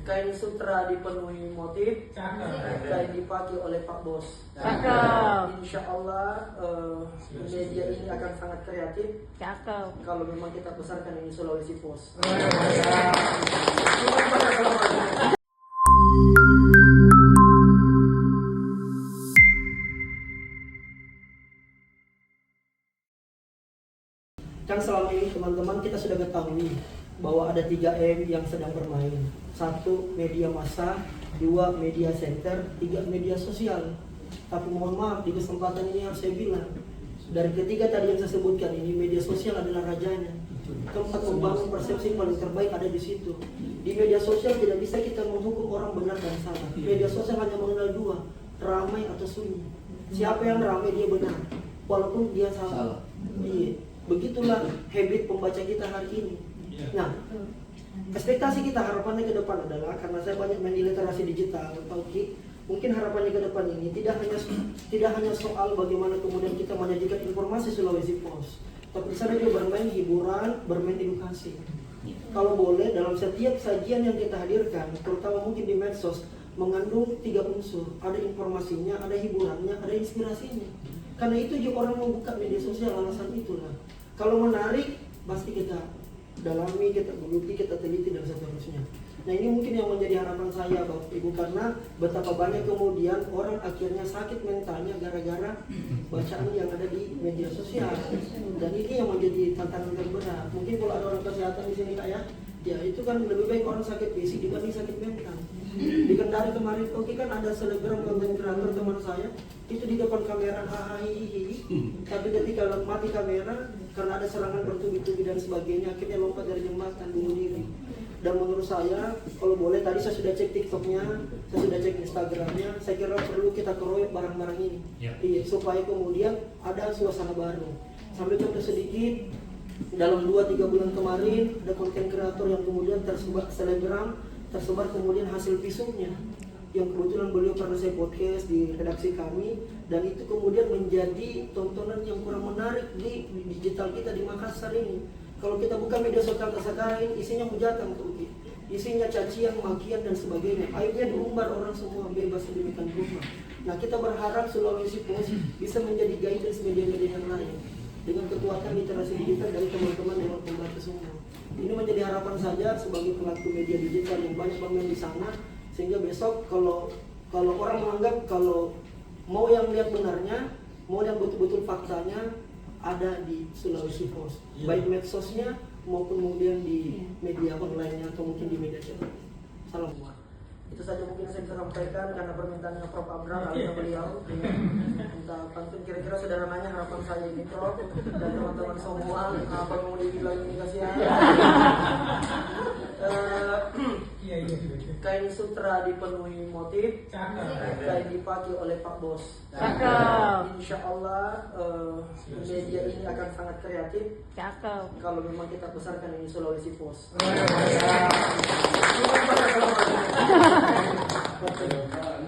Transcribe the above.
Kain sutra dipenuhi motif, kain dipakai oleh Pak Bos. Cakep. Insya Allah media ini akan sangat kreatif. Cakep. Kalau memang kita besarkan ini Sulawesi Pos. Kan selama ini teman-teman kita sudah ketahui bahwa ada 3M yang sedang bermain. 1. Media massa, 2. Media center, 3. Media sosial. Tapi mohon maaf, di kesempatan ini harus saya bilang, dari ketiga tadi yang saya sebutkan ini, media sosial adalah rajanya. Tempat membangun persepsi paling terbaik ada di situ. Di media sosial tidak bisa kita menghukum orang benar dan salah. Media sosial hanya mengenal dua, ramai atau sunyi. Siapa yang ramai dia benar, walaupun dia salah. Iya. Begitulah habit pembaca kita hari ini. Nah, ekspektasi kita, harapannya ke depan adalah, karena saya banyak main di literasi digital, Tauki, mungkin harapannya ke depan ini tidak hanya soal bagaimana kemudian kita menyajikan informasi Sulawesi Pos, tapi di sana juga bermain hiburan, bermain edukasi. Kalau boleh, dalam setiap sajian yang kita hadirkan, terutama mungkin di medsos, mengandung 3 unsur. Ada informasinya, ada hiburannya, ada inspirasinya. Karena itu juga orang membuka media sosial, alasan itulah. Kalau menarik, pasti kita dalami, kita geluti, kita teliti, dan seterusnya. Nah, ini mungkin yang menjadi harapan saya Bapak Ibu, karena betapa banyak kemudian orang akhirnya sakit mentalnya gara-gara bacaan yang ada di media sosial. Dan ini yang menjadi tantangan terberat. Mungkin kalau ada orang kesehatan di sini Kak ya itu kan lebih baik orang sakit fisik dibanding sakit mental. Di Kendari kemarin Oki kan ada selebgram konten kreator teman saya, itu di depan kamera hahaha, tapi ketika mati kamera karena ada serangan bertubi-tubi dan sebagainya, akhirnya lompat dari jembatan bunuh diri. Dan menurut saya, kalau boleh, tadi saya sudah cek TikToknya, saya sudah cek Instagramnya, saya kira perlu kita keroyok barang-barang ini, iya, supaya kemudian ada suasana baru. Sambil contoh sedikit, dalam 2-3 bulan kemarin ada konten kreator yang kemudian tersebar selebgram, tersebar kemudian hasil visumnya, yang kebetulan beliau pernah saya podcast di redaksi kami, dan itu kemudian menjadi tontonan yang kurang menarik di digital kita di Makassar ini. Kalau kita buka media sosial sekarang ini isinya hujatan tuh, isinya cacian, makian dan sebagainya. Akhirnya diumbar orang semua bebas sedemikian rupa. Nah, kita berharap Sulawesi Pos bisa menjadi guidance media-media yang lain dengan kekuatan literasi digital dari teman-teman yang membaca semua. Ini menjadi harapan saja sebagai pelaku media digital yang banyak bermain di sana, sehingga besok kalau orang menganggap kalau mau yang lihat benarnya, mau yang betul-betul faktanya ada di Sulawesi Pos, baik medsosnya maupun kemudian di media online-nya atau mungkin di media cetak. Salam. Itu saja mungkin saya bisa sampaikan karena permintaannya Prof. Abrar alias beliau minta pantun. Kira-kira sederhananya harapan saya ini Prof dan teman-teman semua, apa yang mau dibilang ini kasihan. Kain sutra dipenuhi motif, kain dipakai oleh Pak Bos. Cakep. Insya Allah media ini akan sangat kreatif. Cakep. Kalau memang kita besarkan ini Sulawesi Pos.